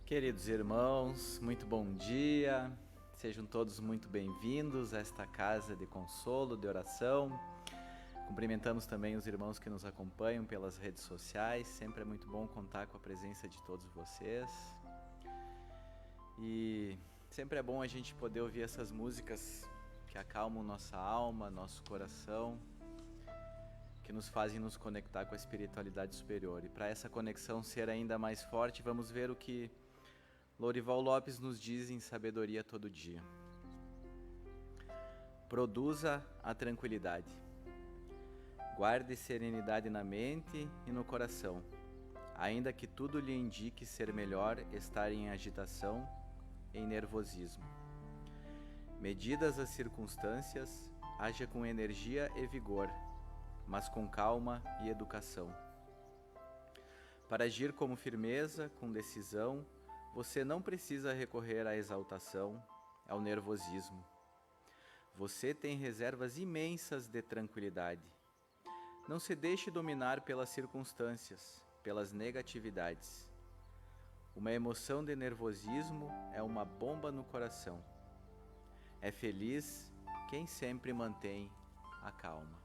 Queridos irmãos, muito bom dia, sejam todos muito bem-vindos a esta casa de consolo, de oração. Cumprimentamos também os irmãos que nos acompanham pelas redes sociais, sempre é muito bom contar com a presença de todos vocês. E sempre é bom a gente poder ouvir essas músicas que acalmam nossa alma, nosso coração, que nos fazem nos conectar com a espiritualidade superior. E para essa conexão ser ainda mais forte, vamos ver o que Lorival Lopes nos diz em Sabedoria Todo Dia. Produza a tranquilidade. Guarde serenidade na mente e no coração, ainda que tudo lhe indique ser melhor estar em agitação, em nervosismo. Medidas as circunstâncias, haja com energia e vigor, mas com calma e educação. Para agir com firmeza, com decisão, você não precisa recorrer à exaltação, ao nervosismo. Você tem reservas imensas de tranquilidade. Não se deixe dominar pelas circunstâncias, pelas negatividades. Uma emoção de nervosismo é uma bomba no coração. É feliz quem sempre mantém a calma.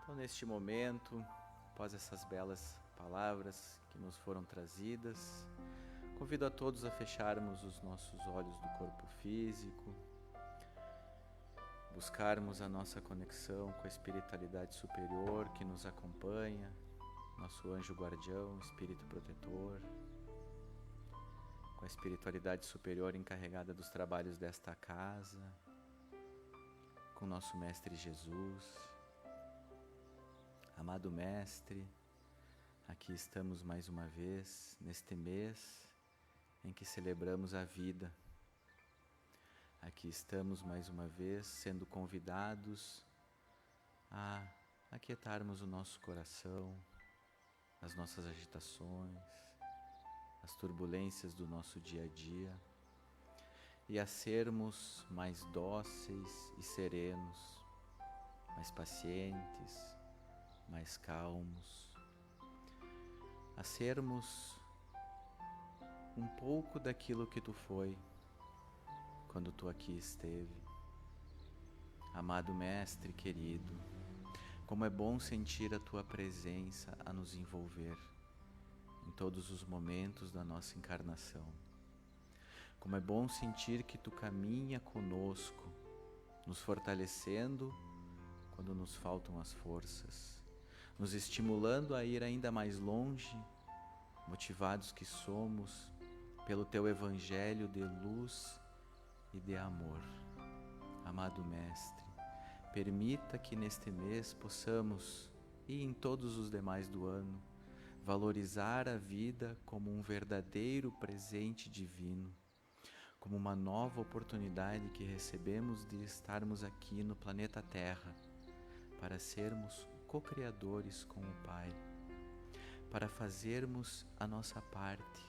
Então, neste momento, após essas belas palavras que nos foram trazidas, convido a todos a fecharmos os nossos olhos do corpo físico, buscarmos a nossa conexão com a espiritualidade superior que nos acompanha, nosso anjo guardião, espírito protetor, com a espiritualidade superior encarregada dos trabalhos desta casa, com nosso Mestre Jesus. Amado Mestre, aqui estamos mais uma vez, neste mês em que celebramos a vida. Aqui estamos mais uma vez sendo convidados a aquietarmos o nosso coração, as nossas agitações, as turbulências do nosso dia a dia e a sermos mais dóceis e serenos, mais pacientes, mais calmos, a sermos um pouco daquilo que tu foi quando tu aqui esteve. Amado Mestre querido, como é bom sentir a tua presença a nos envolver em todos os momentos da nossa encarnação. Como é bom sentir que tu caminha conosco, nos fortalecendo quando nos faltam as forças, nos estimulando a ir ainda mais longe, motivados que somos pelo teu evangelho de luz e de amor. Amado Mestre, permita que neste mês possamos, e em todos os demais do ano, valorizar a vida como um verdadeiro presente divino, como uma nova oportunidade que recebemos de estarmos aqui no planeta Terra, para sermos co-criadores com o Pai, para fazermos a nossa parte,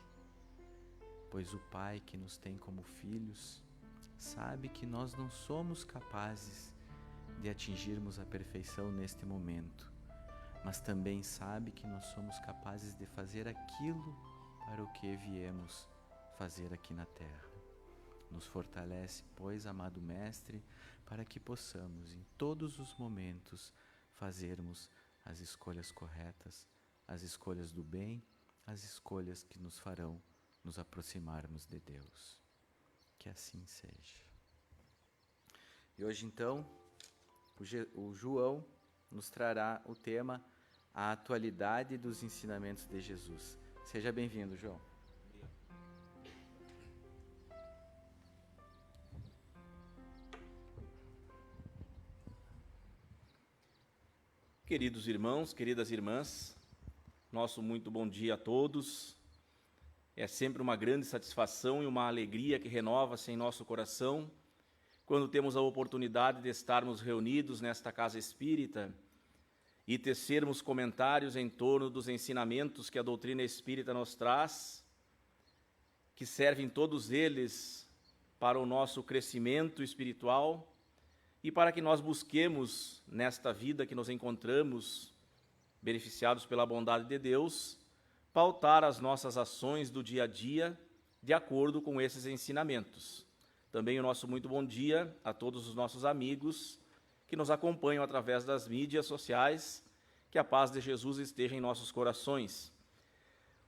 pois o Pai que nos tem como filhos sabe que nós não somos capazes de atingirmos a perfeição neste momento, mas também sabe que nós somos capazes de fazer aquilo para o que viemos fazer aqui na Terra. Nos fortalece, pois, amado Mestre, para que possamos, em todos os momentos, fazermos as escolhas corretas, as escolhas do bem, as escolhas que nos farão nos aproximarmos de Deus. Que assim seja. E hoje, então, o João nos trará o tema A Atualidade dos Ensinamentos de Jesus. Seja bem-vindo, João. Queridos irmãos, queridas irmãs, nosso muito bom dia a todos. É sempre uma grande satisfação e uma alegria que renova-se em nosso coração quando temos a oportunidade de estarmos reunidos nesta casa espírita e tecermos comentários em torno dos ensinamentos que a doutrina espírita nos traz, que servem todos eles para o nosso crescimento espiritual e para que nós busquemos, nesta vida que nos encontramos, beneficiados pela bondade de Deus, pautar as nossas ações do dia a dia de acordo com esses ensinamentos. Também o nosso muito bom dia a todos os nossos amigos que nos acompanham através das mídias sociais. Que a paz de Jesus esteja em nossos corações.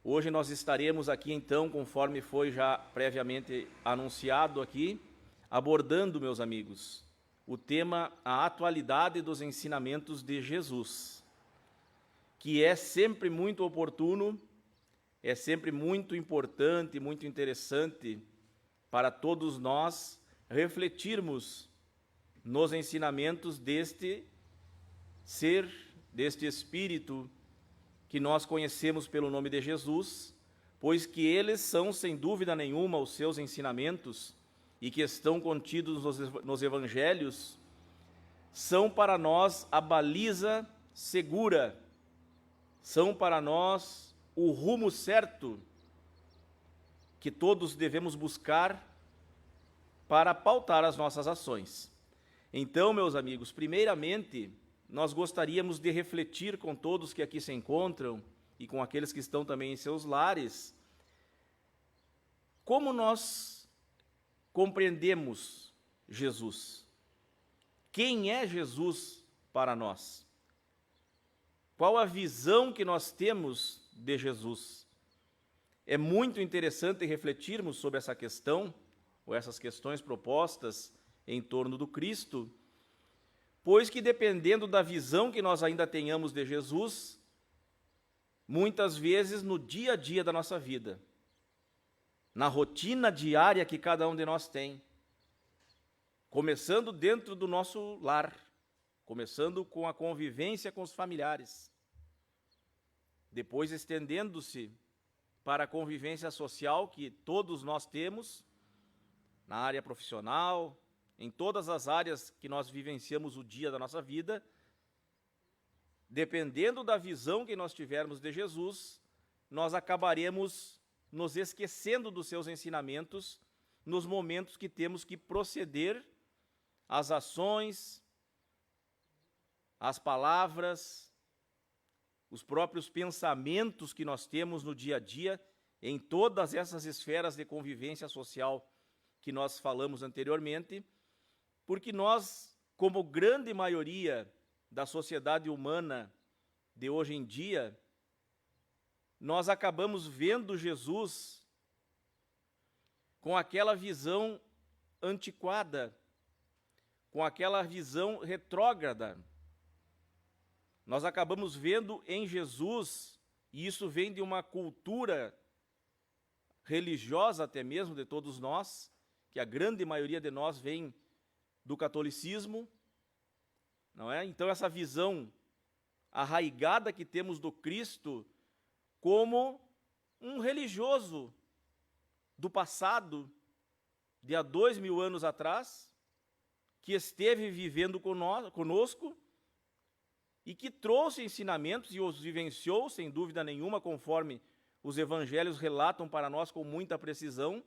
Hoje nós estaremos aqui, então, conforme foi já previamente anunciado aqui, abordando, meus amigos, o tema a atualidade dos ensinamentos de Jesus, que é sempre muito oportuno, é sempre muito importante, muito interessante para todos nós refletirmos nos ensinamentos deste ser, deste Espírito que nós conhecemos pelo nome de Jesus, pois que eles são, sem dúvida nenhuma, os seus ensinamentos e que estão contidos nos Evangelhos, são para nós a baliza segura, são para nós o rumo certo que todos devemos buscar para pautar as nossas ações. Então, meus amigos, primeiramente, nós gostaríamos de refletir com todos que aqui se encontram e com aqueles que estão também em seus lares, como nós compreendemos Jesus. Quem é Jesus para nós? Qual a visão que nós temos de Jesus? É muito interessante refletirmos sobre essa questão, ou essas questões propostas em torno do Cristo, pois que dependendo da visão que nós ainda tenhamos de Jesus, muitas vezes no dia a dia da nossa vida, na rotina diária que cada um de nós tem, começando dentro do nosso lar, começando com a convivência com os familiares, depois estendendo-se para a convivência social que todos nós temos, na área profissional, em todas as áreas que nós vivenciamos o dia da nossa vida, dependendo da visão que nós tivermos de Jesus, nós acabaremos nos esquecendo dos seus ensinamentos nos momentos que temos que proceder às ações, às palavras, os próprios pensamentos que nós temos no dia a dia, em todas essas esferas de convivência social que nós falamos anteriormente, porque nós, como grande maioria da sociedade humana de hoje em dia, nós acabamos vendo Jesus com aquela visão antiquada, com aquela visão retrógrada. Nós acabamos vendo em Jesus, e isso vem de uma cultura religiosa até mesmo de todos nós, que a grande maioria de nós vem do catolicismo, não é? Então essa visão arraigada que temos do Cristo como um religioso do passado, de há 2000 anos atrás, que esteve vivendo conosco e que trouxe ensinamentos e os vivenciou, sem dúvida nenhuma, conforme os evangelhos relatam para nós com muita precisão,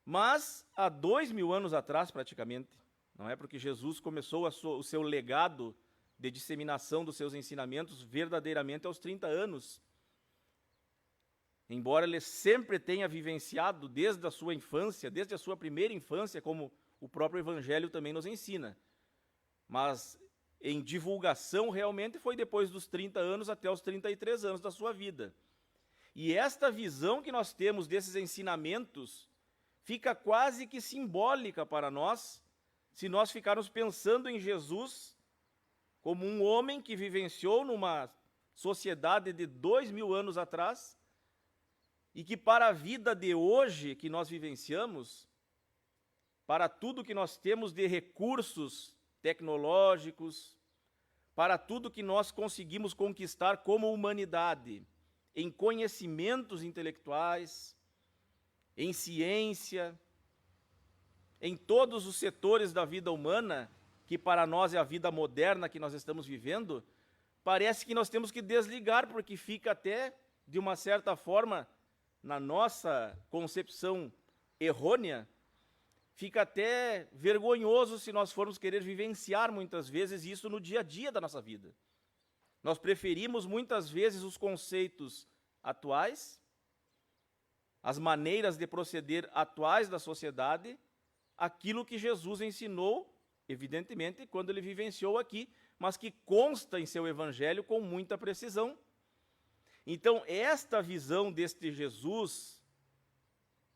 mas há 2000 anos atrás, praticamente, não é? Porque Jesus começou o seu legado de disseminação dos seus ensinamentos verdadeiramente aos 30 anos. Embora ele sempre tenha vivenciado desde a sua infância, desde a sua primeira infância, como o próprio Evangelho também nos ensina. Mas em divulgação realmente foi depois dos 30 anos até os 33 anos da sua vida. E esta visão que nós temos desses ensinamentos fica quase que simbólica para nós, se nós ficarmos pensando em Jesus como um homem que vivenciou numa sociedade de 2000 anos atrás e que para a vida de hoje que nós vivenciamos, para tudo que nós temos de recursos tecnológicos, para tudo que nós conseguimos conquistar como humanidade, em conhecimentos intelectuais, em ciência, em todos os setores da vida humana, que para nós é a vida moderna que nós estamos vivendo, parece que nós temos que desligar, porque fica até, de uma certa forma, na nossa concepção errônea, fica até vergonhoso se nós formos querer vivenciar muitas vezes isso no dia a dia da nossa vida. Nós preferimos muitas vezes os conceitos atuais, as maneiras de proceder atuais da sociedade, aquilo que Jesus ensinou, evidentemente, quando ele vivenciou aqui, mas que consta em seu evangelho com muita precisão. Então, esta visão deste Jesus,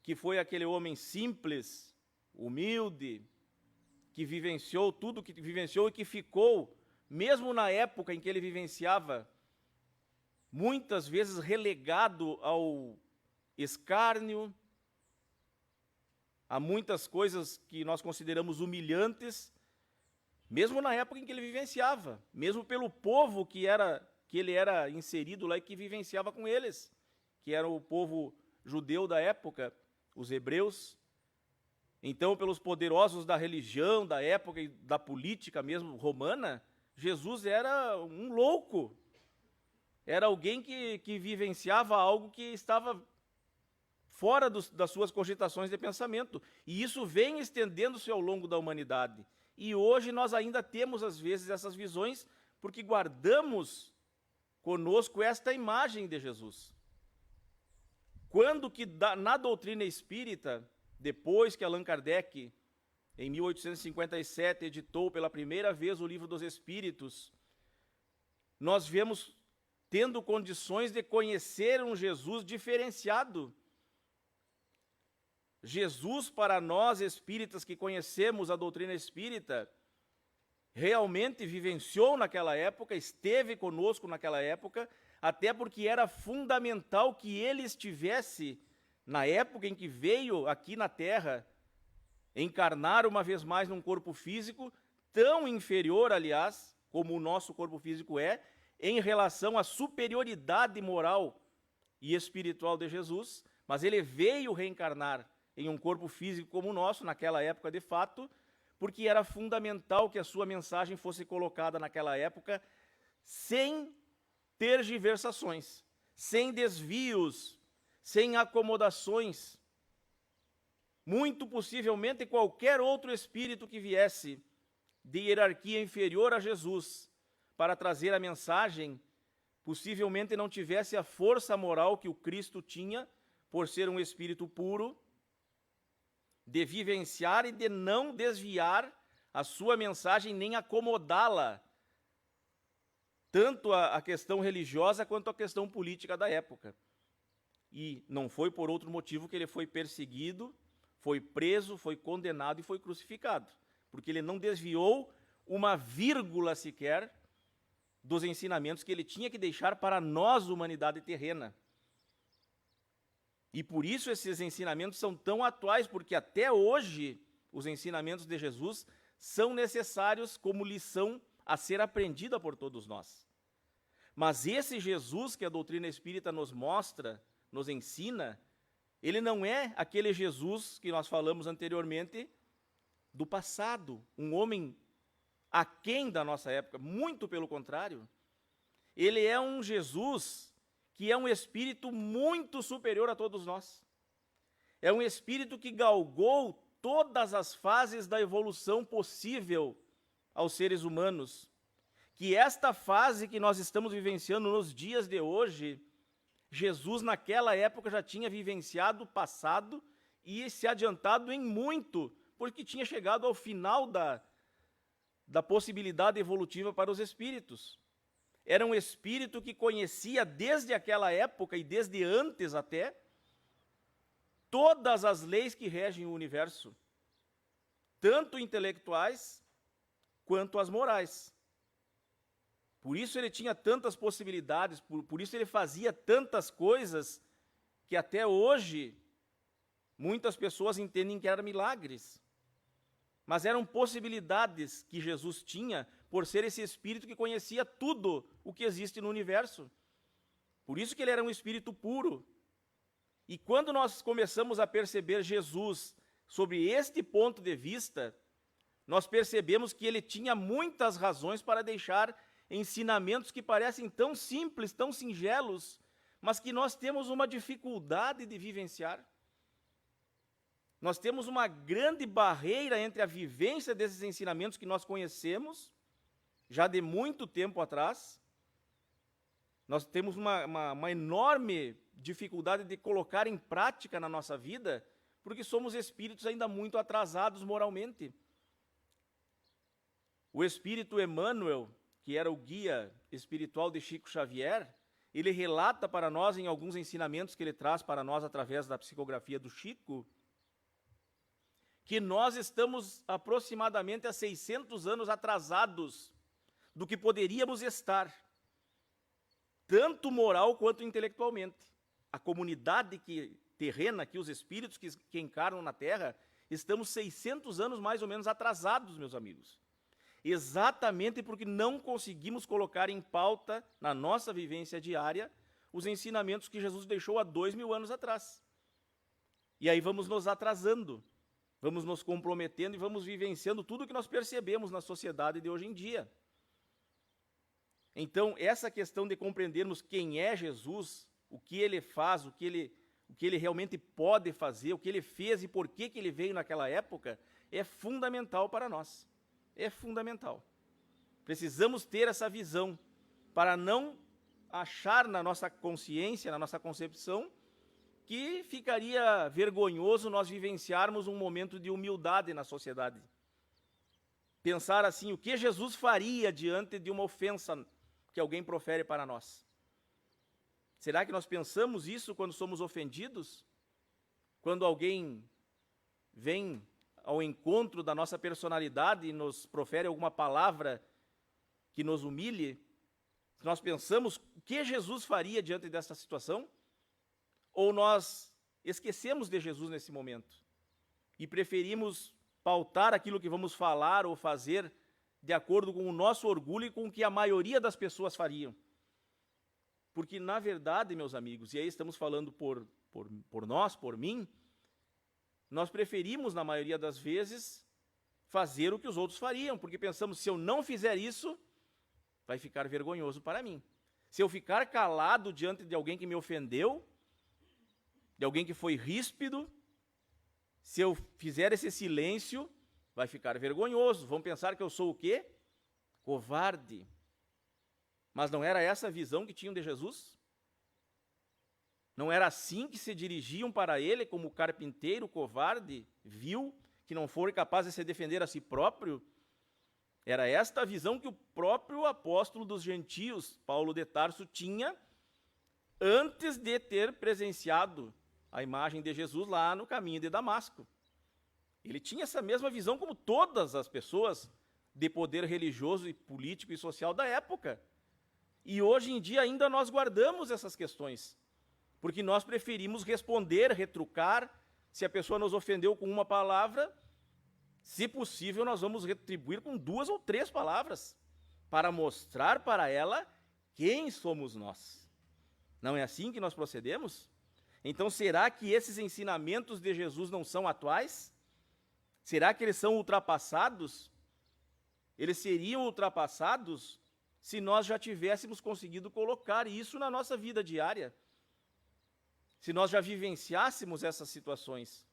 que foi aquele homem simples, humilde, que vivenciou tudo que vivenciou e que ficou, mesmo na época em que ele vivenciava, muitas vezes relegado ao escárnio, a muitas coisas que nós consideramos humilhantes, mesmo na época em que ele vivenciava, mesmo pelo povo que ele era inserido lá e que vivenciava com eles, que era o povo judeu da época, os hebreus. Então, pelos poderosos da religião, da época e da política mesmo romana, Jesus era um louco. Era alguém que vivenciava algo que estava fora das suas cogitações de pensamento. E isso vem estendendo-se ao longo da humanidade. E hoje nós ainda temos, às vezes, essas visões, porque guardamos conosco esta imagem de Jesus. Quando que na doutrina espírita, depois que Allan Kardec, em 1857, editou pela primeira vez o Livro dos Espíritos, nós vemos tendo condições de conhecer um Jesus diferenciado. Jesus, para nós espíritas que conhecemos a doutrina espírita, realmente vivenciou naquela época, esteve conosco naquela época, até porque era fundamental que ele estivesse, na época em que veio aqui na Terra, encarnar uma vez mais num corpo físico, tão inferior, aliás, como o nosso corpo físico é, em relação à superioridade moral e espiritual de Jesus, mas ele veio reencarnar em um corpo físico como o nosso, naquela época de fato, porque era fundamental que a sua mensagem fosse colocada naquela época sem tergiversações, sem desvios, sem acomodações. Muito possivelmente qualquer outro espírito que viesse de hierarquia inferior a Jesus para trazer a mensagem, possivelmente não tivesse a força moral que o Cristo tinha, por ser um espírito puro, de vivenciar e de não desviar a sua mensagem, nem acomodá-la, tanto a questão religiosa quanto a questão política da época. E não foi por outro motivo que ele foi perseguido, foi preso, foi condenado e foi crucificado, porque ele não desviou uma vírgula sequer dos ensinamentos que ele tinha que deixar para nós, humanidade terrena. E por isso esses ensinamentos são tão atuais, porque até hoje os ensinamentos de Jesus são necessários como lição a ser aprendida por todos nós. Mas esse Jesus que a doutrina espírita nos mostra, nos ensina, ele não é aquele Jesus que nós falamos anteriormente do passado, um homem aquém da nossa época, muito pelo contrário. Ele é um Jesus que é um espírito muito superior a todos nós. É um espírito que galgou todas as fases da evolução possível aos seres humanos. Que esta fase que nós estamos vivenciando nos dias de hoje, Jesus naquela época já tinha vivenciado, passado e se adiantado em muito, porque tinha chegado ao final da possibilidade evolutiva para os espíritos. Era um espírito que conhecia desde aquela época e desde antes até todas as leis que regem o universo, tanto intelectuais quanto as morais. Por isso ele tinha tantas possibilidades, por isso ele fazia tantas coisas que até hoje muitas pessoas entendem que eram milagres. Mas eram possibilidades que Jesus tinha por ser esse espírito que conhecia tudo o que existe no universo. Por isso que ele era um espírito puro. E quando nós começamos a perceber Jesus sobre este ponto de vista, nós percebemos que ele tinha muitas razões para deixar ensinamentos que parecem tão simples, tão singelos, mas que nós temos uma dificuldade de vivenciar. Nós temos uma grande barreira entre a vivência desses ensinamentos que nós conhecemos, já de muito tempo atrás, Nós temos uma enorme dificuldade de colocar em prática na nossa vida, porque somos espíritos ainda muito atrasados moralmente. O espírito Emmanuel, que era o guia espiritual de Chico Xavier, ele relata para nós, em alguns ensinamentos que ele traz para nós através da psicografia do Chico, que nós estamos aproximadamente há 600 anos atrasados do que poderíamos estar, tanto moral quanto intelectualmente. A comunidade terrena, aqui, os espíritos que encarnam na Terra, estamos 600 anos mais ou menos atrasados, meus amigos. Exatamente porque não conseguimos colocar em pauta, na nossa vivência diária, os ensinamentos que Jesus deixou há 2000 anos atrás. E aí vamos nos atrasando, vamos nos comprometendo e vamos vivenciando tudo o que nós percebemos na sociedade de hoje em dia. Então, essa questão de compreendermos quem é Jesus, o que ele faz, o que ele realmente pode fazer, o que ele fez e por que ele veio naquela época, é fundamental para nós. É fundamental. Precisamos ter essa visão para não achar na nossa consciência, na nossa concepção, que ficaria vergonhoso nós vivenciarmos um momento de humildade na sociedade. Pensar assim, o que Jesus faria diante de uma ofensa que alguém profere para nós? Será que nós pensamos isso quando somos ofendidos? Quando alguém vem ao encontro da nossa personalidade e nos profere alguma palavra que nos humilhe? Nós pensamos o que Jesus faria diante dessa situação? Ou nós esquecemos de Jesus nesse momento e preferimos pautar aquilo que vamos falar ou fazer de acordo com o nosso orgulho e com o que a maioria das pessoas fariam? Porque, na verdade, meus amigos, e aí estamos falando por nós, por mim, nós preferimos, na maioria das vezes, fazer o que os outros fariam, porque pensamos, se eu não fizer isso, vai ficar vergonhoso para mim. Se eu ficar calado diante de alguém que me ofendeu, de alguém que foi ríspido, se eu fizer esse silêncio, vai ficar vergonhoso. Vão pensar que eu sou o quê? Covarde. Mas não era essa a visão que tinham de Jesus? Não era assim que se dirigiam para ele, como o carpinteiro covarde, vil, que não for capaz de se defender a si próprio? Era esta a visão que o próprio apóstolo dos gentios, Paulo de Tarso, tinha antes de ter presenciado a imagem de Jesus lá no caminho de Damasco. Ele tinha essa mesma visão como todas as pessoas de poder religioso e político e social da época. E hoje em dia ainda nós guardamos essas questões, porque nós preferimos responder, retrucar. Se a pessoa nos ofendeu com uma palavra, se possível, nós vamos retribuir com 2 ou 3 palavras, para mostrar para ela quem somos nós. Não é assim que nós procedemos? Então, será que esses ensinamentos de Jesus não são atuais? Será que eles são ultrapassados? Eles seriam ultrapassados se nós já tivéssemos conseguido colocar isso na nossa vida diária? Se nós já vivenciássemos essas situações.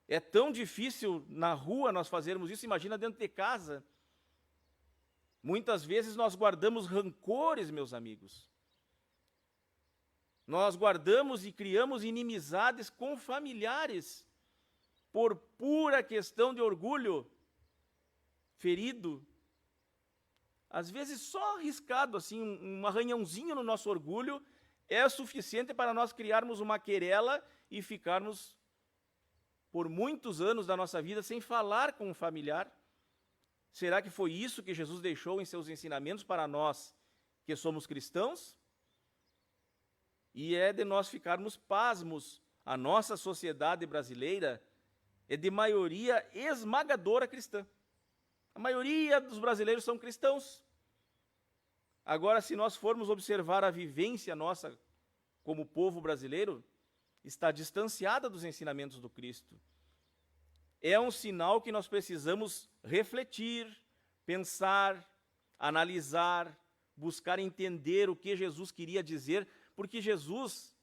É tão difícil na rua nós fazermos isso, imagina dentro de casa. Muitas vezes nós guardamos rancores, meus amigos. Nós guardamos e criamos inimizades com familiares, por pura questão de orgulho ferido. Às vezes só riscado, assim, um arranhãozinho no nosso orgulho, é suficiente para nós criarmos uma querela e ficarmos por muitos anos da nossa vida sem falar com um familiar. Será que foi isso que Jesus deixou em seus ensinamentos para nós, que somos cristãos? E é de nós ficarmos pasmos. A nossa sociedade brasileira é de maioria esmagadora cristã. A maioria dos brasileiros são cristãos. Agora, se nós formos observar a vivência nossa como povo brasileiro, está distanciada dos ensinamentos do Cristo. É um sinal que nós precisamos refletir, pensar, analisar, buscar entender o que Jesus queria dizer, porque Jesus,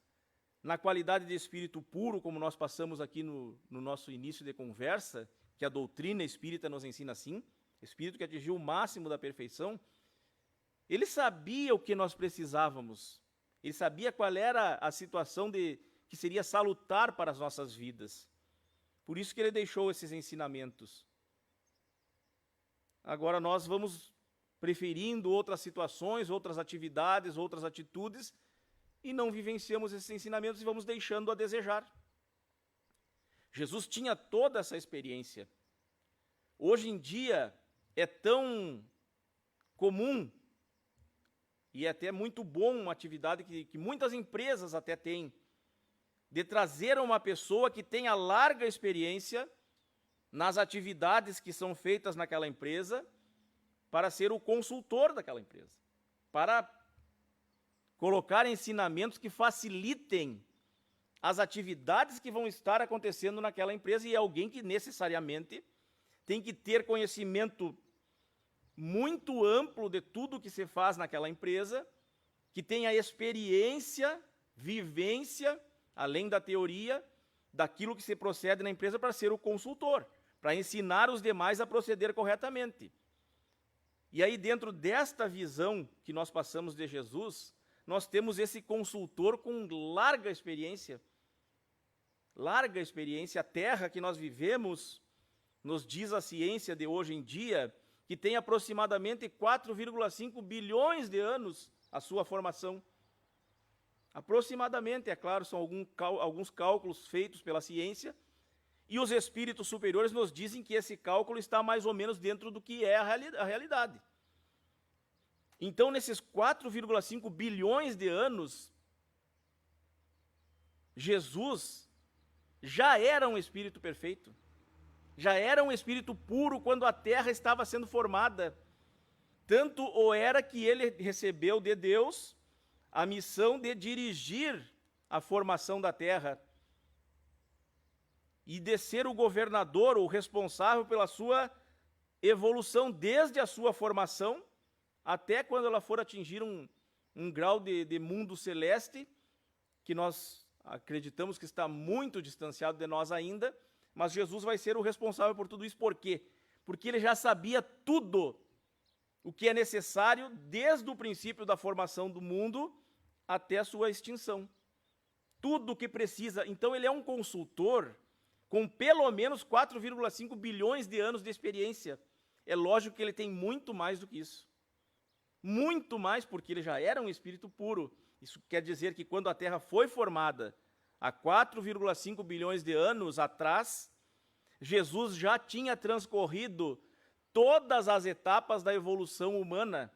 na qualidade de espírito puro, como nós passamos aqui no nosso início de conversa, que a doutrina espírita nos ensina assim, espírito que atingiu o máximo da perfeição, Ele sabia o que nós precisávamos. Ele sabia qual era a situação que seria salutar para as nossas vidas. Por isso que ele deixou esses ensinamentos. Agora nós vamos preferindo outras situações, outras atividades, outras atitudes, e não vivenciamos esses ensinamentos e vamos deixando a desejar. Jesus tinha toda essa experiência. Hoje em dia é tão comum e é até muito bom uma atividade que muitas empresas até têm, de trazer uma pessoa que tenha larga experiência nas atividades que são feitas naquela empresa, para ser o consultor daquela empresa, para colocar ensinamentos que facilitem as atividades que vão estar acontecendo naquela empresa, e é alguém que necessariamente tem que ter conhecimento muito amplo de tudo que se faz naquela empresa, que tenha experiência, vivência, além da teoria, daquilo que se procede na empresa, para ser o consultor, para ensinar os demais a proceder corretamente. E aí, dentro desta visão que nós passamos de Jesus, nós temos esse consultor com larga experiência. Larga experiência. A terra que nós vivemos, nos diz a ciência de hoje em dia, que tem aproximadamente 4,5 bilhões de anos a sua formação. Aproximadamente, é claro, são alguns cálculos feitos pela ciência, e os espíritos superiores nos dizem que esse cálculo está mais ou menos dentro do que é a realidade. Então, nesses 4,5 bilhões de anos, Jesus já era um espírito perfeito, já era um espírito puro quando a terra estava sendo formada. Tanto o era que ele recebeu de Deus a missão de dirigir a formação da terra e de ser o governador, o responsável pela sua evolução, desde a sua formação até quando ela for atingir um grau de mundo celeste, que nós acreditamos que está muito distanciado de nós ainda, mas Jesus vai ser o responsável por tudo isso. Por quê? Porque ele já sabia tudo o que é necessário desde o princípio da formação do mundo até a sua extinção. Tudo o que precisa. Então ele é um consultor com pelo menos 4,5 bilhões de anos de experiência. É lógico que ele tem muito mais do que isso. Muito mais, porque ele já era um espírito puro. Isso quer dizer que quando a Terra foi formada, há 4,5 bilhões de anos atrás, Jesus já tinha transcorrido todas as etapas da evolução humana,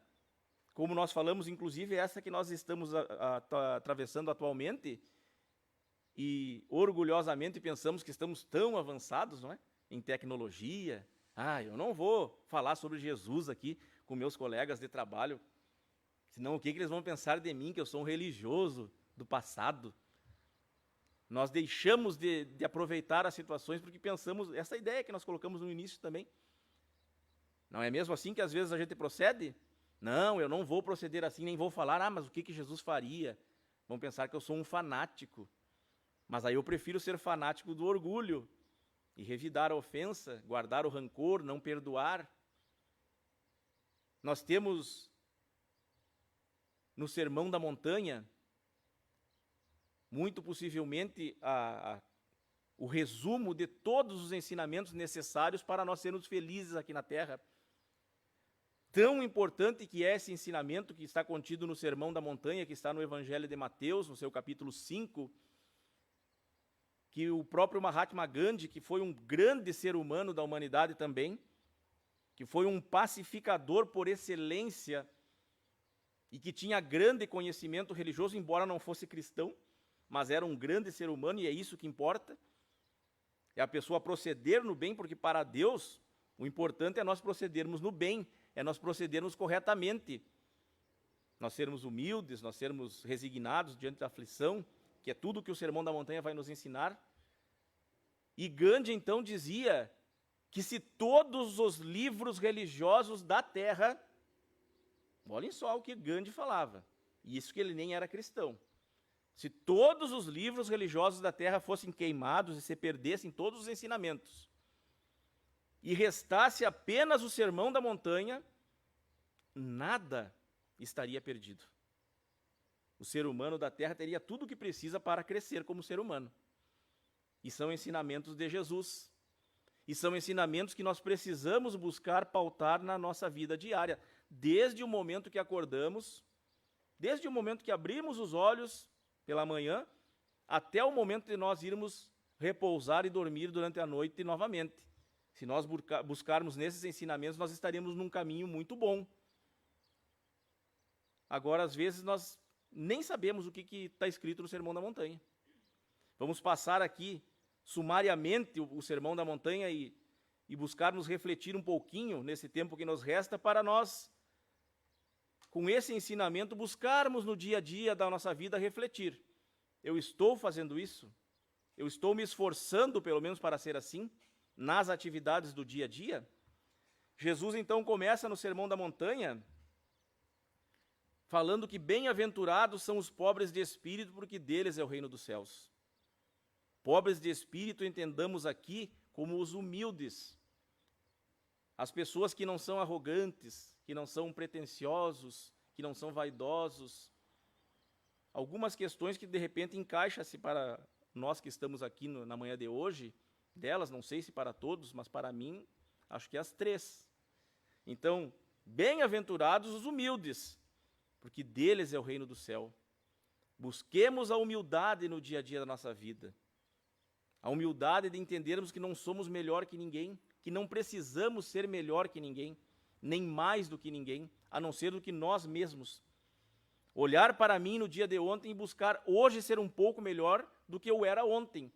como nós falamos, inclusive essa que nós estamos atravessando atualmente, e orgulhosamente pensamos que estamos tão avançados, não é? Em tecnologia. Eu não vou falar sobre Jesus aqui com meus colegas de trabalho, senão o que eles vão pensar de mim, que eu sou um religioso do passado. Nós deixamos de aproveitar as situações porque pensamos, essa ideia que nós colocamos no início também. Não é mesmo assim que às vezes a gente procede? Não, eu não vou proceder assim, nem vou falar, mas o que Jesus faria? Vão pensar que eu sou um fanático. Mas aí eu prefiro ser fanático do orgulho e revidar a ofensa, guardar o rancor, não perdoar. Nós temos no Sermão da Montanha, muito possivelmente, o resumo de todos os ensinamentos necessários para nós sermos felizes aqui na Terra. Tão importante que é esse ensinamento que está contido no Sermão da Montanha, que está no Evangelho de Mateus, no seu capítulo 5, que o próprio Mahatma Gandhi, que foi um grande ser humano da humanidade também, que foi um pacificador por excelência e que tinha grande conhecimento religioso, embora não fosse cristão, mas era um grande ser humano, e é isso que importa. É a pessoa proceder no bem, porque para Deus o importante é nós procedermos no bem, é nós procedermos corretamente. Nós sermos humildes, nós sermos resignados diante da aflição, que é tudo que o Sermão da Montanha vai nos ensinar. E Gandhi, então, dizia que se todos os livros religiosos da Terra, olhem só o que Gandhi falava, e isso que ele nem era cristão, se todos os livros religiosos da Terra fossem queimados e se perdessem todos os ensinamentos, e restasse apenas o Sermão da Montanha, nada estaria perdido. O ser humano da terra teria tudo o que precisa para crescer como ser humano. E são ensinamentos de Jesus. E são ensinamentos que nós precisamos buscar pautar na nossa vida diária, desde o momento que acordamos, desde o momento que abrimos os olhos pela manhã, até o momento de nós irmos repousar e dormir durante a noite novamente. Se nós buscarmos nesses ensinamentos, nós estaríamos num caminho muito bom. Agora, às vezes, nós nem sabemos o que está escrito no Sermão da Montanha. Vamos passar aqui sumariamente o Sermão da Montanha e buscarmos refletir um pouquinho nesse tempo que nos resta para nós, com esse ensinamento, buscarmos no dia a dia da nossa vida refletir. Eu estou fazendo isso? Eu estou me esforçando, pelo menos, para ser assim, nas atividades do dia a dia? Jesus, então, começa no Sermão da Montanha falando que bem-aventurados são os pobres de espírito, porque deles é o reino dos céus. Pobres de espírito, entendamos aqui como os humildes, as pessoas que não são arrogantes, que não são pretensiosos, que não são vaidosos. Algumas questões que de repente encaixam-se para nós que estamos aqui na manhã de hoje, delas, não sei se para todos, mas para mim, acho que as 3. Então, bem-aventurados os humildes, porque deles é o reino do céu. Busquemos a humildade no dia a dia da nossa vida. A humildade de entendermos que não somos melhor que ninguém, que não precisamos ser melhor que ninguém, nem mais do que ninguém, a não ser do que nós mesmos. Olhar para mim no dia de ontem e buscar hoje ser um pouco melhor do que eu era ontem.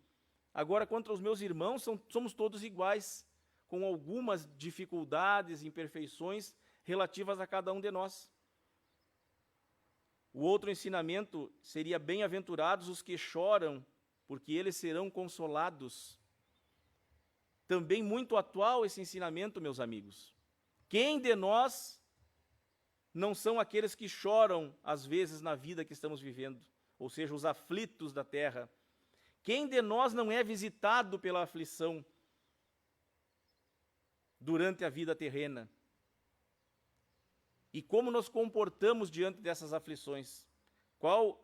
Agora, quanto aos meus irmãos, somos todos iguais, com algumas dificuldades, imperfeições relativas a cada um de nós. O outro ensinamento seria: bem-aventurados os que choram, porque eles serão consolados. Também muito atual esse ensinamento, meus amigos. Quem de nós não são aqueles que choram, às vezes, na vida que estamos vivendo? Ou seja, os aflitos da terra. Quem de nós não é visitado pela aflição durante a vida terrena? E como nos comportamos diante dessas aflições? Qual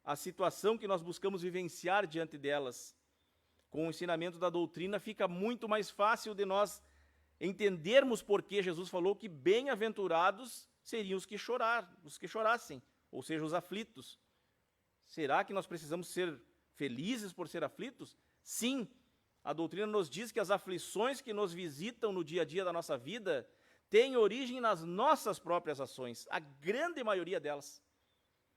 a situação que nós buscamos vivenciar diante delas? Com o ensinamento da doutrina, fica muito mais fácil de nós entendermos por que Jesus falou que bem-aventurados seriam os que chorassem, ou seja, os aflitos. Será que nós precisamos ser felizes por ser aflitos? Sim, a doutrina nos diz que as aflições que nos visitam no dia a dia da nossa vida têm origem nas nossas próprias ações, a grande maioria delas.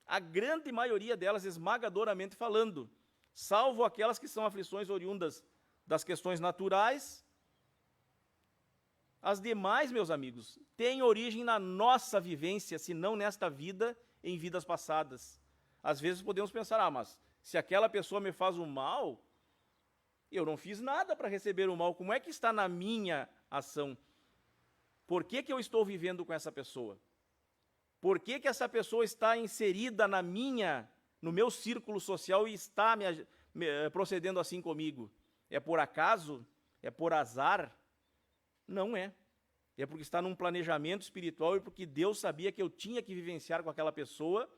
A grande maioria delas, esmagadoramente falando, salvo aquelas que são aflições oriundas das questões naturais. As demais, meus amigos, têm origem na nossa vivência, se não nesta vida, em vidas passadas. Às vezes podemos pensar, mas se aquela pessoa me faz um mal, eu não fiz nada para receber o mal, como é que está na minha ação? Por que eu estou vivendo com essa pessoa? Por que essa pessoa está inserida no meu círculo social e está procedendo assim comigo? É por acaso? É por azar? Não é. É porque está num planejamento espiritual e porque Deus sabia que eu tinha que vivenciar com aquela pessoa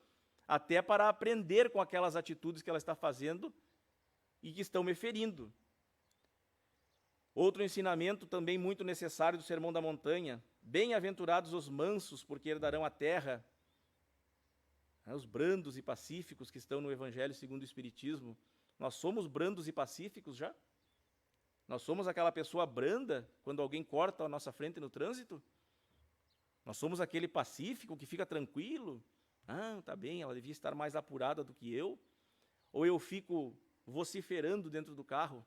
até para aprender com aquelas atitudes que ela está fazendo e que estão me ferindo. Outro ensinamento também muito necessário do Sermão da Montanha: bem-aventurados os mansos, porque herdarão a terra. Os brandos e pacíficos que estão no Evangelho segundo o Espiritismo. Nós somos brandos e pacíficos já? Nós somos aquela pessoa branda quando alguém corta a nossa frente no trânsito? Nós somos aquele pacífico que fica tranquilo? Tá bem, ela devia estar mais apurada do que eu. Ou eu fico vociferando dentro do carro?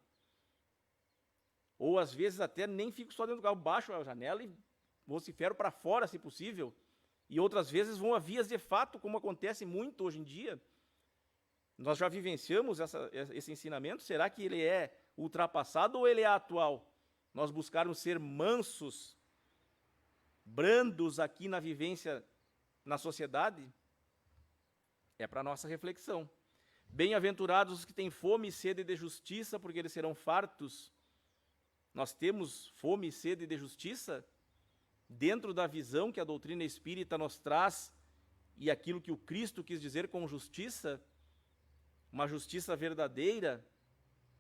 Ou às vezes até nem fico só dentro do carro, baixo a janela e vocifero para fora, se possível. E outras vezes vão a vias de fato, como acontece muito hoje em dia. Nós já vivenciamos esse ensinamento. Será que ele é ultrapassado ou ele é atual? Nós buscarmos ser mansos, brandos aqui na vivência na sociedade? É para a nossa reflexão. Bem-aventurados os que têm fome e sede de justiça, porque eles serão fartos. Nós temos fome e sede de justiça dentro da visão que a doutrina espírita nos traz e aquilo que o Cristo quis dizer com justiça, uma justiça verdadeira,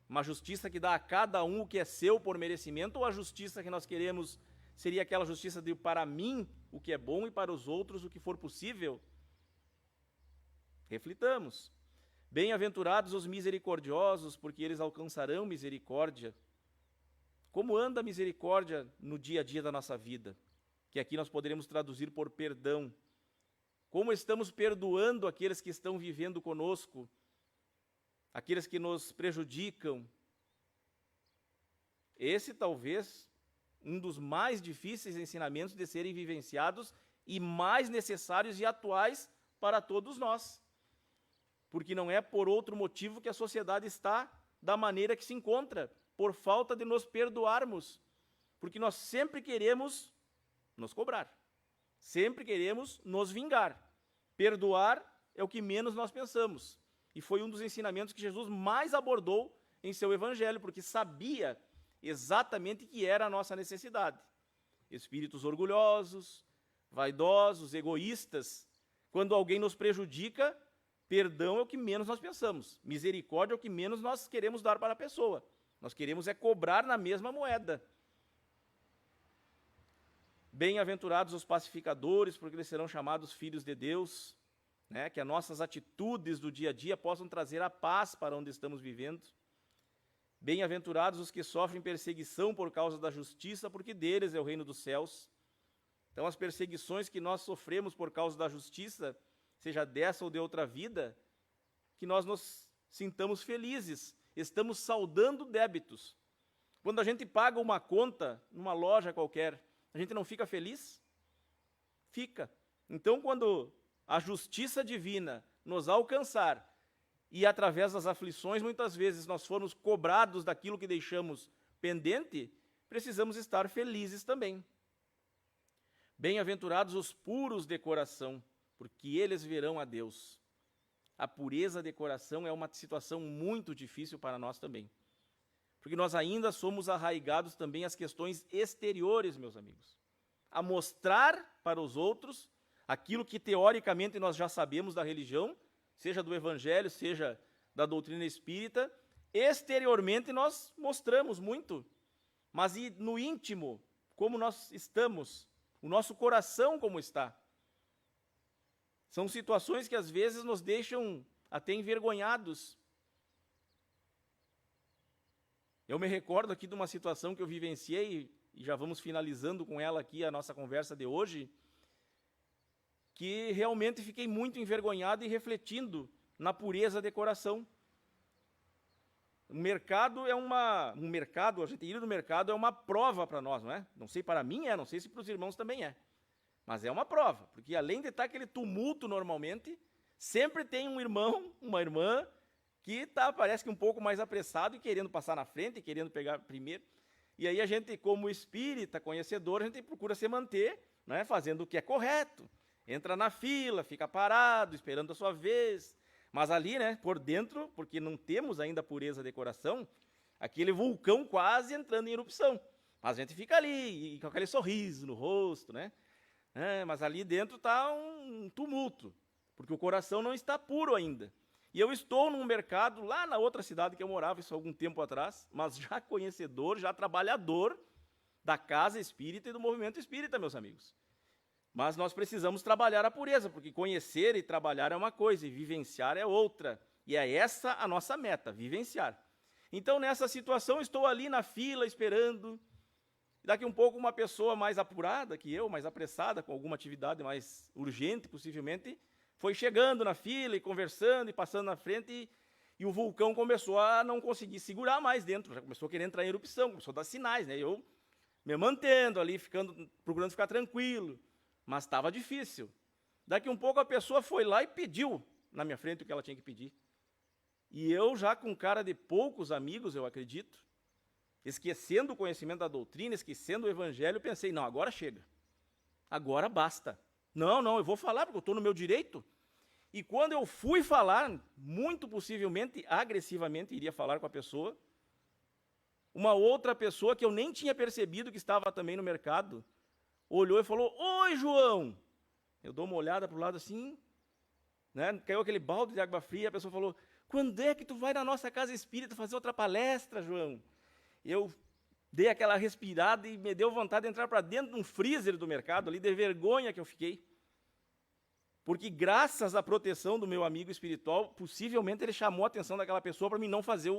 uma justiça que dá a cada um o que é seu por merecimento, ou a justiça que nós queremos seria aquela justiça de para mim o que é bom e para os outros o que for possível? Reflitamos. Bem-aventurados os misericordiosos, porque eles alcançarão misericórdia. Como anda a misericórdia no dia a dia da nossa vida? Que aqui nós poderemos traduzir por perdão. Como estamos perdoando aqueles que estão vivendo conosco, aqueles que nos prejudicam? Esse talvez um dos mais difíceis ensinamentos de serem vivenciados e mais necessários e atuais para todos nós. Porque não é por outro motivo que a sociedade está da maneira que se encontra, por falta de nos perdoarmos. Porque nós sempre queremos nos cobrar, sempre queremos nos vingar. Perdoar é o que menos nós pensamos. E foi um dos ensinamentos que Jesus mais abordou em seu evangelho, porque sabia exatamente que era a nossa necessidade. Espíritos orgulhosos, vaidosos, egoístas. Quando alguém nos prejudica, perdão é o que menos nós pensamos. Misericórdia é o que menos nós queremos dar para a pessoa. Nós queremos é cobrar na mesma moeda. Bem-aventurados os pacificadores, porque eles serão chamados filhos de Deus. Né? Que as nossas atitudes do dia a dia possam trazer a paz para onde estamos vivendo. Bem-aventurados os que sofrem perseguição por causa da justiça, porque deles é o reino dos céus. Então, as perseguições que nós sofremos por causa da justiça, seja dessa ou de outra vida, que nós nos sintamos felizes, estamos saldando débitos. Quando a gente paga uma conta numa loja qualquer, a gente não fica feliz? Fica. Então, quando a justiça divina nos alcançar e através das aflições, muitas vezes, nós formos cobrados daquilo que deixamos pendente, precisamos estar felizes também. Bem-aventurados os puros de coração, porque eles verão a Deus. A pureza de coração é uma situação muito difícil para nós também. Porque nós ainda somos arraigados também às questões exteriores, meus amigos. A mostrar para os outros aquilo que teoricamente nós já sabemos da religião, seja do evangelho, seja da doutrina espírita, exteriormente nós mostramos muito. Mas e no íntimo, como nós estamos? O nosso coração como está? São situações que às vezes nos deixam até envergonhados. Eu me recordo aqui de uma situação que eu vivenciei, e já vamos finalizando com ela aqui a nossa conversa de hoje, que realmente fiquei muito envergonhado e refletindo na pureza de coração. A gente ir no mercado é uma prova para nós, não é? Não sei, para mim não sei se para os irmãos também é. Mas é uma prova, porque além de estar aquele tumulto normalmente, sempre tem um irmão, uma irmã, que parece que um pouco mais apressado e querendo passar na frente, querendo pegar primeiro. E aí a gente, como espírita, conhecedor, a gente procura se manter, né, fazendo o que é correto. Entra na fila, fica parado, esperando a sua vez. Mas ali, né, por dentro, porque não temos ainda pureza de coração, aquele vulcão quase entrando em erupção. Mas a gente fica ali, com aquele sorriso no rosto, né? Mas ali dentro está um tumulto, porque o coração não está puro ainda. E eu estou num mercado, lá na outra cidade que eu morava, isso há algum tempo atrás, mas já conhecedor, já trabalhador da casa espírita e do movimento espírita, meus amigos. Mas nós precisamos trabalhar a pureza, porque conhecer e trabalhar é uma coisa, e vivenciar é outra. E é essa a nossa meta, vivenciar. Então, nessa situação, estou ali na fila, esperando. Daqui um pouco, uma pessoa mais apurada que eu, mais apressada, com alguma atividade mais urgente, possivelmente, foi chegando na fila e conversando e passando na frente, e o vulcão começou a não conseguir segurar mais dentro, já começou a querer entrar em erupção, começou a dar sinais, né? Eu me mantendo ali, procurando ficar tranquilo, mas estava difícil. Daqui um pouco a pessoa foi lá e pediu na minha frente o que ela tinha que pedir. E eu já com cara de poucos amigos, eu acredito, esquecendo o conhecimento da doutrina, esquecendo o evangelho, pensei, não, agora chega. Agora basta. Não, eu vou falar porque eu estou no meu direito. E quando eu fui falar, muito possivelmente, agressivamente, iria falar com a pessoa, uma outra pessoa que eu nem tinha percebido que estava também no mercado, olhou e falou, oi, João. Eu dou uma olhada para o lado assim, né? Caiu aquele balde de água fria, a pessoa falou, quando é que tu vai na nossa casa espírita fazer outra palestra, João? Eu dei aquela respirada e me deu vontade de entrar para dentro de um freezer do mercado ali, de vergonha que eu fiquei. Porque graças à proteção do meu amigo espiritual, possivelmente ele chamou a atenção daquela pessoa para mim não fazer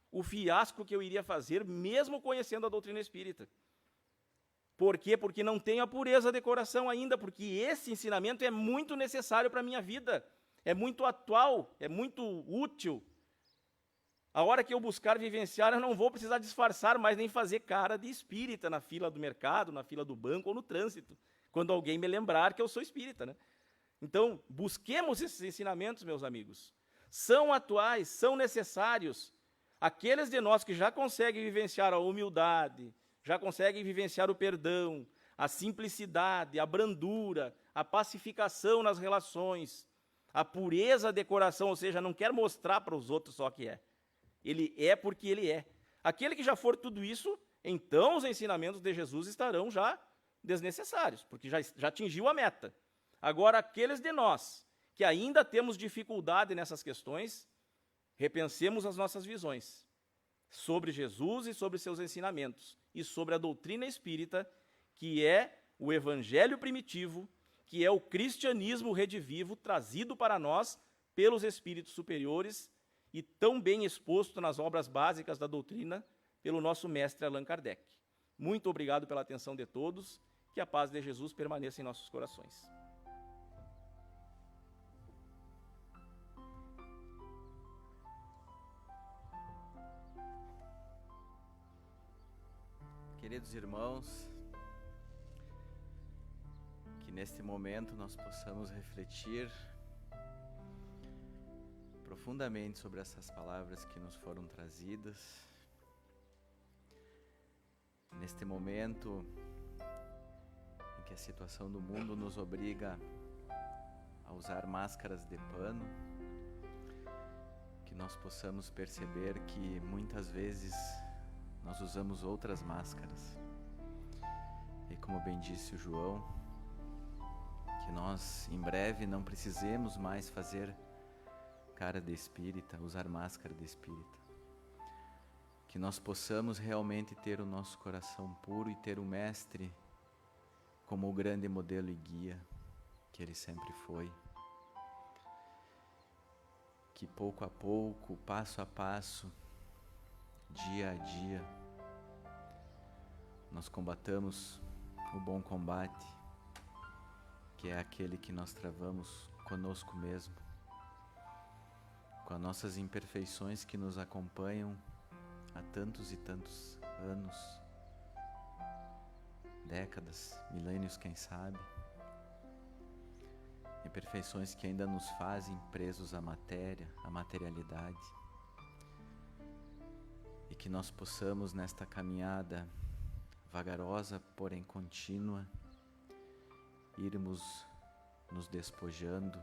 o fiasco que eu iria fazer, mesmo conhecendo a doutrina espírita. Por quê? Porque não tenho a pureza de coração ainda, porque esse ensinamento é muito necessário para a minha vida, é muito atual, é muito útil. A hora que eu buscar vivenciar, eu não vou precisar disfarçar mais nem fazer cara de espírita na fila do mercado, na fila do banco ou no trânsito, quando alguém me lembrar que eu sou espírita, né? Então, busquemos esses ensinamentos, meus amigos. São atuais, são necessários. Aqueles de nós que já conseguem vivenciar a humildade, já conseguem vivenciar o perdão, a simplicidade, a brandura, a pacificação nas relações, a pureza de coração, ou seja, não quer mostrar para os outros só que é. Ele é porque ele é. Aquele que já for tudo isso, então os ensinamentos de Jesus estarão já desnecessários, porque já atingiu a meta. Agora, aqueles de nós que ainda temos dificuldade nessas questões, repensemos as nossas visões sobre Jesus e sobre seus ensinamentos, e sobre a doutrina espírita, que é o evangelho primitivo, que é o cristianismo redivivo trazido para nós pelos espíritos superiores e tão bem exposto nas obras básicas da doutrina pelo nosso mestre Allan Kardec. Muito obrigado pela atenção de todos, que a paz de Jesus permaneça em nossos corações. Queridos irmãos, que neste momento nós possamos refletir profundamente sobre essas palavras que nos foram trazidas. Neste momento em que a situação do mundo nos obriga a usar máscaras de pano, que nós possamos perceber que muitas vezes nós usamos outras máscaras. E como bem disse o João, que nós em breve não precisemos mais fazer cara de espírita, usar máscara de espírita. Que nós possamos realmente ter o nosso coração puro e ter o Mestre como o grande modelo e guia que ele sempre foi. Que pouco a pouco, passo a passo, dia a dia, nós combatamos o bom combate, que é aquele que nós travamos conosco mesmo, com as nossas imperfeições que nos acompanham há tantos e tantos anos, décadas, milênios, quem sabe, imperfeições que ainda nos fazem presos à matéria, à materialidade. E que nós possamos, nesta caminhada vagarosa, porém contínua, irmos nos despojando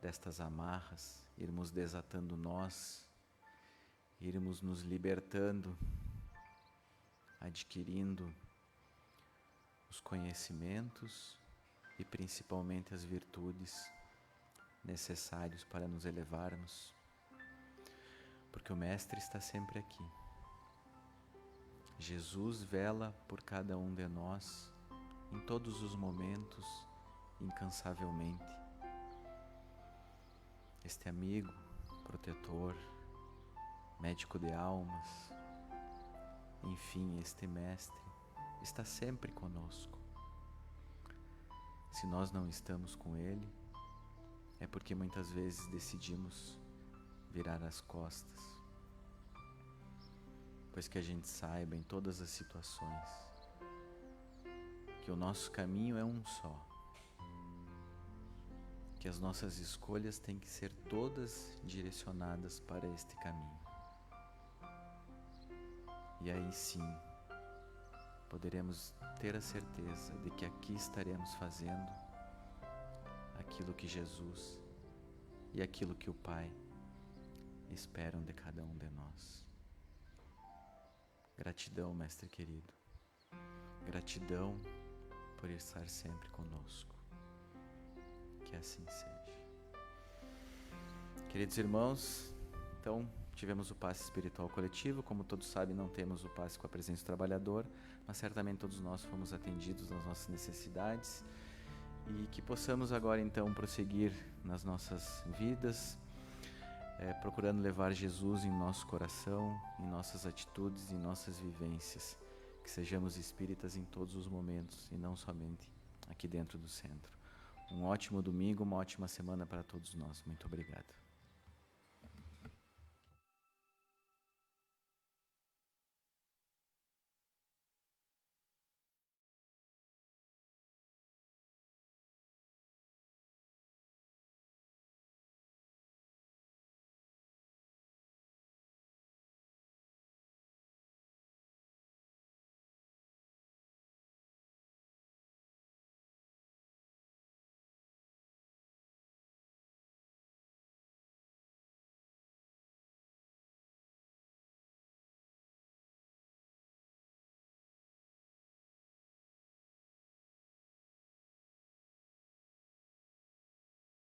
destas amarras, irmos desatando nós, irmos nos libertando, adquirindo os conhecimentos e principalmente as virtudes necessários para nos elevarmos. Porque o Mestre está sempre aqui. Jesus vela por cada um de nós, em todos os momentos, incansavelmente. Este amigo, protetor, médico de almas, enfim, este Mestre está sempre conosco. Se nós não estamos com Ele, é porque muitas vezes decidimos virar as costas, pois que a gente saiba em todas as situações que o nosso caminho é um só, que as nossas escolhas têm que ser todas direcionadas para este caminho. E aí sim, poderemos ter a certeza de que aqui estaremos fazendo aquilo que Jesus e aquilo que o Pai esperam de cada um de nós. Gratidão, Mestre querido. Gratidão por estar sempre conosco. Que assim seja. Queridos irmãos, então tivemos o passe espiritual coletivo. Como todos sabem, não temos o passe com a presença do trabalhador, mas certamente todos nós fomos atendidos nas nossas necessidades, e que possamos agora então prosseguir nas nossas vidas, procurando levar Jesus em nosso coração, em nossas atitudes, em nossas vivências, que sejamos espíritas em todos os momentos e não somente aqui dentro do centro. Um ótimo domingo, uma ótima semana para todos nós. Muito obrigado.